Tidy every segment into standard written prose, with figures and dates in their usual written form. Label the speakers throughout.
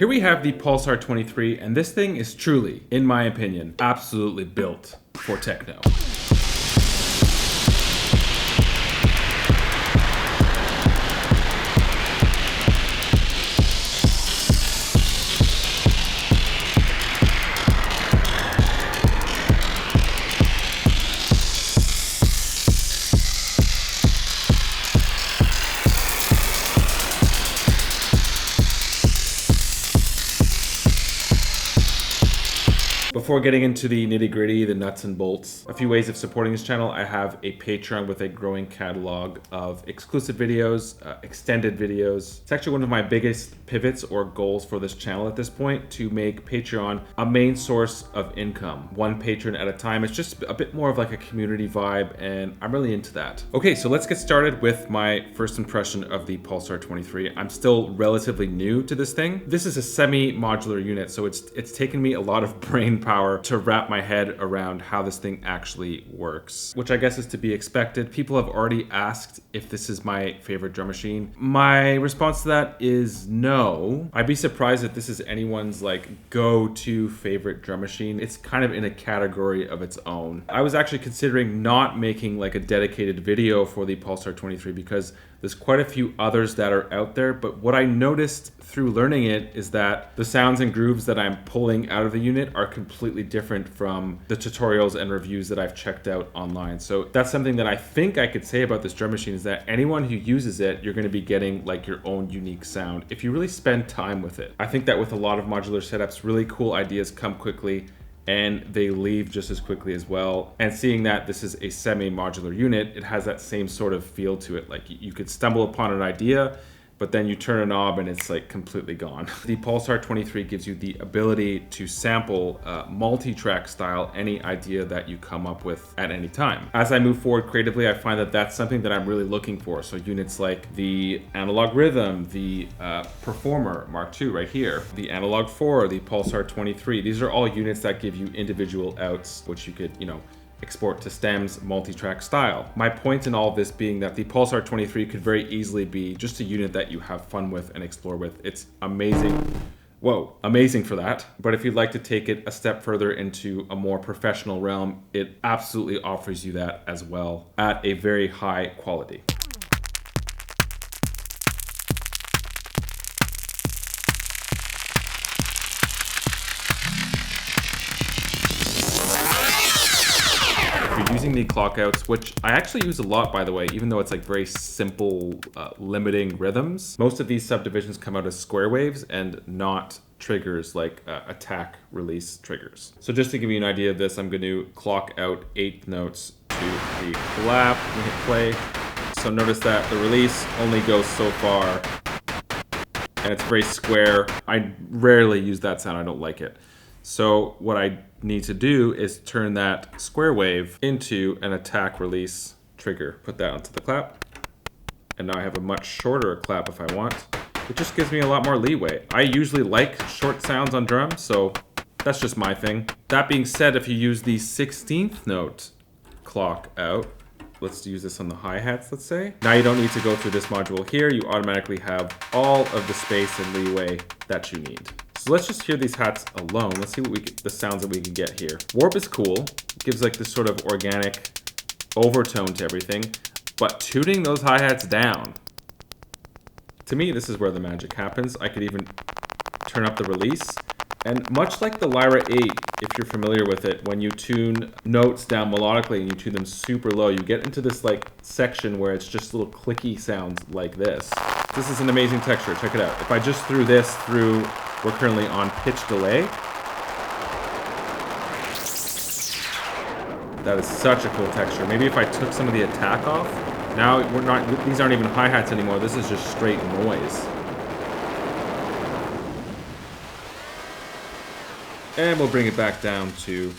Speaker 1: Here we have the PULSAR-23, and this thing is truly, in my opinion, absolutely built for techno. Before getting into the nitty-gritty, the nuts and bolts, a few ways of supporting this channel. I have a Patreon with a growing catalog of exclusive videos, extended videos. It's actually one of my biggest pivots or goals for this channel at this point, to make Patreon a main source of income, one patron at a time. It's just a bit more of like a community vibe, and I'm really into that. Okay, so let's get started with my first impression of the PULSAR-23. I'm still relatively new to this thing. This is a semi-modular unit, so it's taken me a lot of brain power to wrap my head around how this thing actually works, which I guess is to be expected. People have already asked if this is my favorite drum machine. My response to that is no. I'd be surprised if this is anyone's like go-to favorite drum machine. It's kind of in a category of its own. I was actually considering not making like a dedicated video for the PULSAR-23 because there's quite a few others that are out there, but what I noticed through learning it is that the sounds and grooves that I'm pulling out of the unit are completely different from the tutorials and reviews that I've checked out online. So that's something that I think I could say about this drum machine, is that anyone who uses it, you're going to be getting like your own unique sound if you really spend time with it. I think that with a lot of modular setups, really cool ideas come quickly and they leave just as quickly as well. And seeing that this is a semi-modular unit, it has that same sort of feel to it. Like you could stumble upon an idea, but then you turn a knob and it's like completely gone. The PULSAR-23 gives you the ability to sample multi-track style any idea that you come up with at any time. As I move forward creatively, I find that that's something that I'm really looking for. So units like the Analog Rhythm, the Performer Mark II right here, the Analog 4, the PULSAR-23. These are all units that give you individual outs, which you could, export to stems, multi-track style. My point in all of this being that the PULSAR-23 could very easily be just a unit that you have fun with and explore with. It's amazing. Whoa, amazing for that. But if you'd like to take it a step further into a more professional realm, it absolutely offers you that as well at a very high quality. Using the clock outs, which I actually use a lot, by the way, even though it's like very simple limiting rhythms. Most of these subdivisions come out as square waves and not triggers like attack release triggers. So just to give you an idea of this, I'm going to clock out 8 notes to the clap and hit play. So notice that the release only goes so far and it's very square. I rarely use that sound. I don't like it. So what I need to do is turn that square wave into an attack release trigger. Put that onto the clap. And now I have a much shorter clap if I want. It just gives me a lot more leeway. I usually like short sounds on drums, so that's just my thing. That being said, if you use the 16th note clock out, let's use this on the hi-hats, let's say. Now you don't need to go through this module here. You automatically have all of the space and leeway that you need. So let's just hear these hats alone. Let's see what the sounds that we can get here. Warp is cool. It gives like this sort of organic overtone to everything. But tuning those hi-hats down, to me, this is where the magic happens. I could even turn up the release. And much like the Lyra 8, if you're familiar with it, when you tune notes down melodically and you tune them super low, you get into this like section where it's just little clicky sounds like this. This is an amazing texture. Check it out. If I just threw this through, we're currently on pitch delay. That is such a cool texture. Maybe if I took some of the attack off, now these aren't even hi-hats anymore. This is just straight noise. And we'll bring it back down to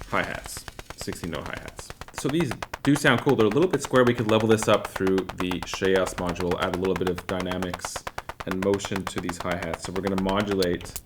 Speaker 1: hi-hats, 16-note hi-hats. So these do sound cool. They're a little bit square. We could level this up through the Shayas module, add a little bit of dynamics and motion to these hi-hats. So we're going to modulate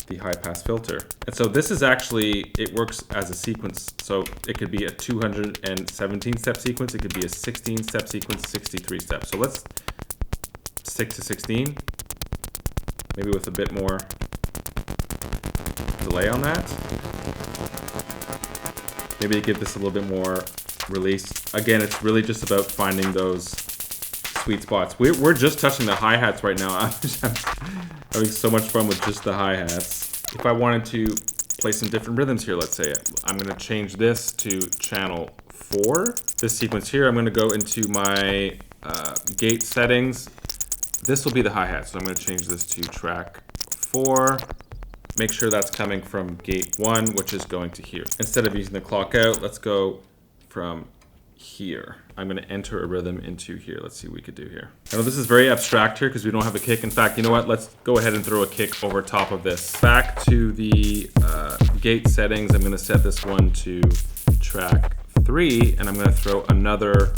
Speaker 1: the high-pass filter. And so this is actually, it works as a sequence. So it could be a 217-step sequence. It could be a 16-step sequence, 63 steps. So let's stick to 16. maybe with a bit more delay on that. Maybe to give this a little bit more release. Again, it's really just about finding those sweet spots. We're just touching the hi-hats right now. I'm having so much fun with just the hi-hats. If I wanted to play some different rhythms here, let's say, I'm gonna change this to channel 4. This sequence here, I'm gonna go into my gate settings. This will be the hi-hat, so I'm gonna change this to track 4. Make sure that's coming from gate 1, which is going to here. Instead of using the clock out, let's go from here. I'm gonna enter a rhythm into here. Let's see what we could do here. I know this is very abstract here because we don't have a kick. In fact, you know what? Let's go ahead and throw a kick over top of this. Back to the gate settings. I'm gonna set this one to track 3, and I'm gonna throw another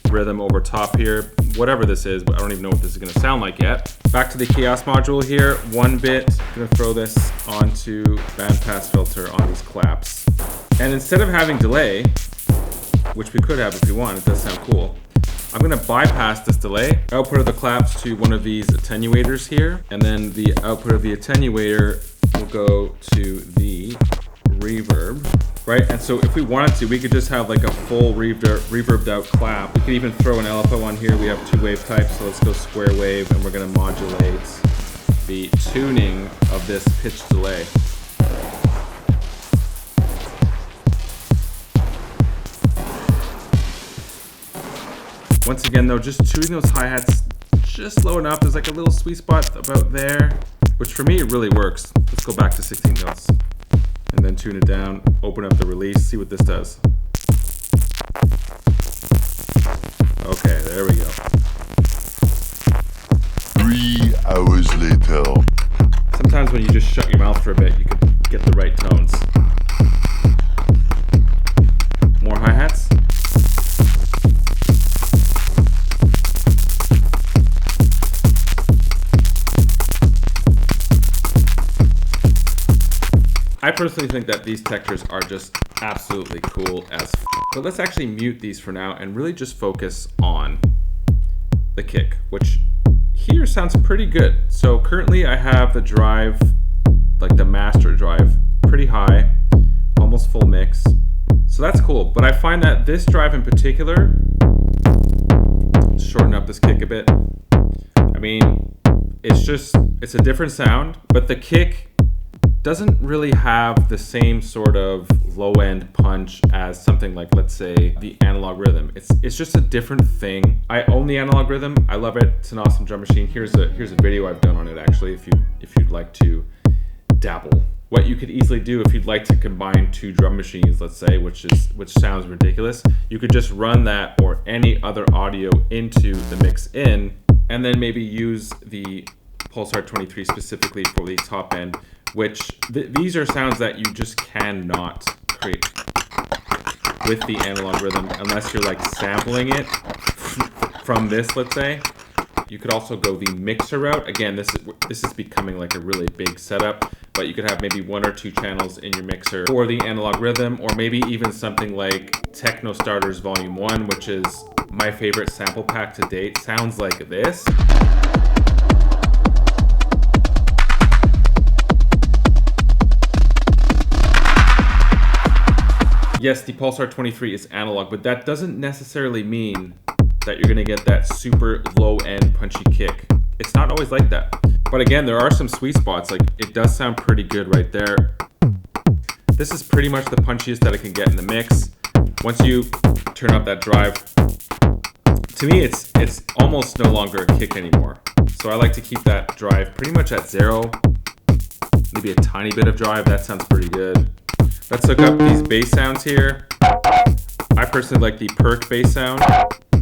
Speaker 1: rhythm over top here. Whatever this is, but I don't even know what this is gonna sound like yet. Back to the kiosk module here, 1 bit. I'm gonna throw this onto bandpass filter on these claps. And instead of having delay, which we could have if we want, it does sound cool, I'm gonna bypass this delay, output of the claps to one of these attenuators here, and then the output of the attenuator will go to the reverb, right? And so if we wanted to, we could just have like a full reverbed out clap. We could even throw an LFO on here. We have 2 wave types, so let's go square wave, and we're gonna modulate the tuning of this pitch delay. Once again though, just tuning those hi-hats just low enough. There's like a little sweet spot about there, which for me it really works. Let's go back to 16 notes and then tune it down, open up the release, see what this does. Okay, there we go.
Speaker 2: 3 hours later.
Speaker 1: Sometimes when you just shut your mouth for a bit, you can get the right tones. More hi-hats. I personally think that these textures are just absolutely cool as f. But let's actually mute these for now and really just focus on the kick, which here sounds pretty good. So currently I have the drive, like the master drive, pretty high, almost full mix. So that's cool. But I find that this drive in particular, shorten up this kick a bit. I mean, it's a different sound, but the kick doesn't really have the same sort of low-end punch as something like, let's say, the analog rhythm. It's just a different thing. I own the analog rhythm. I love it. It's an awesome drum machine. Here's a video I've done on it actually, if you'd like to dabble. What you could easily do if you'd like to combine 2 drum machines, let's say, which sounds ridiculous, you could just run that or any other audio into the mix in, and then maybe use the PULSAR-23 specifically for the top end, which these are sounds that you just cannot create with the analog rhythm unless you're like sampling it from this, let's say. You could also go the mixer route. Again, this is becoming like a really big setup, but you could have maybe 1 or 2 channels in your mixer for the analog rhythm, or maybe even something like Techno Starters Volume 1, which is my favorite sample pack to date. Sounds like this. Yes, the PULSAR-23 is analog, but that doesn't necessarily mean that you're gonna get that super low-end punchy kick. It's not always like that. But again, there are some sweet spots. Like, it does sound pretty good right there. This is pretty much the punchiest that it can get in the mix. Once you turn up that drive, to me, it's almost no longer a kick anymore. So I like to keep that drive pretty much at 0. Maybe a tiny bit of drive, that sounds pretty good. Let's hook up these bass sounds here. I personally like the perk bass sound.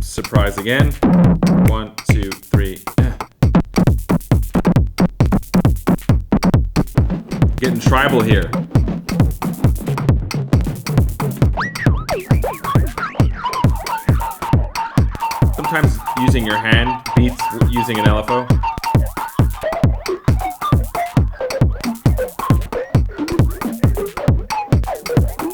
Speaker 1: Surprise again. 1, 2, 3. Getting tribal here. Sometimes using your hand beats using an LFO.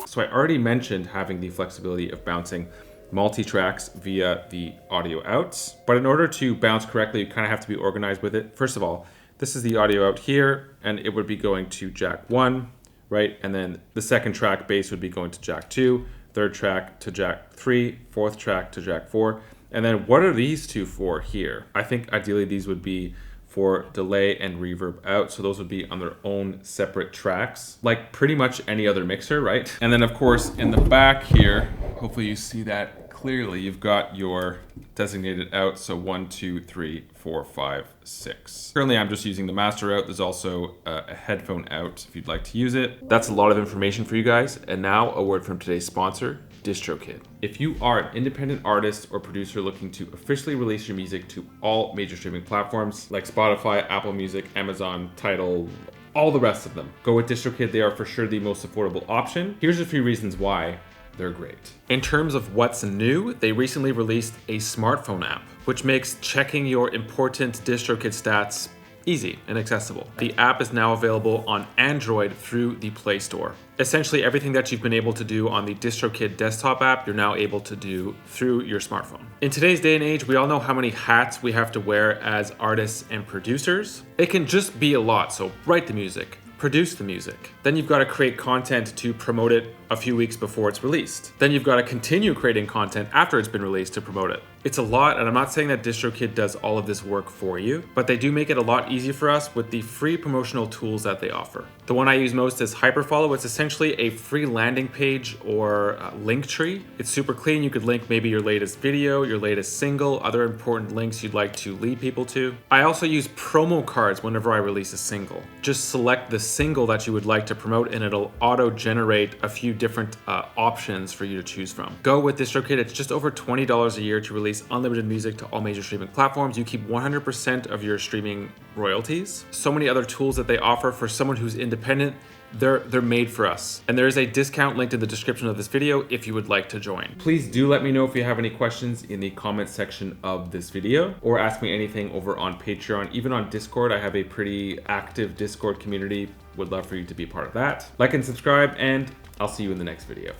Speaker 1: So I already mentioned having the flexibility of bouncing multi-tracks via the audio outs, but in order to bounce correctly, you kind of have to be organized with it. First of all, This is the audio out here, and it would be going to jack 1, right? And then the second track bass would be going to jack 2, third track to jack 3, fourth track to jack 4. And then what are these two for here? I think ideally these would be for delay and reverb out. So those would be on their own separate tracks, like pretty much any other mixer, right? And then of course in the back here, hopefully you see that clearly, you've got your designated out. So 1, 2, 3, 4, 5, 6. Currently I'm just using the master out. There's also a headphone out if you'd like to use it. That's a lot of information for you guys. And now a word from today's sponsor, DistroKid. If you are an independent artist or producer looking to officially release your music to all major streaming platforms like Spotify, Apple Music, Amazon, Tidal, all the rest of them, go with DistroKid. They are for sure the most affordable option. Here's a few reasons why they're great. In terms of what's new, they recently released a smartphone app, which makes checking your important DistroKid stats easy and accessible. The app is now available on Android through the Play Store. Essentially everything that you've been able to do on the DistroKid desktop app, you're now able to do through your smartphone. In today's day and age, we all know how many hats we have to wear as artists and producers. It can just be a lot, so write the music, produce the music. Then you've got to create content to promote it a few weeks before it's released. Then you've got to continue creating content after it's been released to promote it. It's a lot, and I'm not saying that DistroKid does all of this work for you, but they do make it a lot easier for us with the free promotional tools that they offer. The one I use most is Hyperfollow. It's essentially a free landing page or link tree. It's super clean. You could link maybe your latest video, your latest single, other important links you'd like to lead people to. I also use promo cards whenever I release a single. Just select the single that you would like to promote and it'll auto-generate a few different options for you to choose from. Go with DistroKid. It's just over $20 a year to release unlimited music to all major streaming platforms. You keep 100% of your streaming royalties. So many other tools that they offer for someone who's independent. They're made for us. And there is a discount linked in the description of this video if you would like to join. Please do let me know if you have any questions in the comment section of this video, or ask me anything over on Patreon, even on Discord. I have a pretty active Discord community. Would love for you to be part of that. Like and subscribe, and I'll see you in the next video.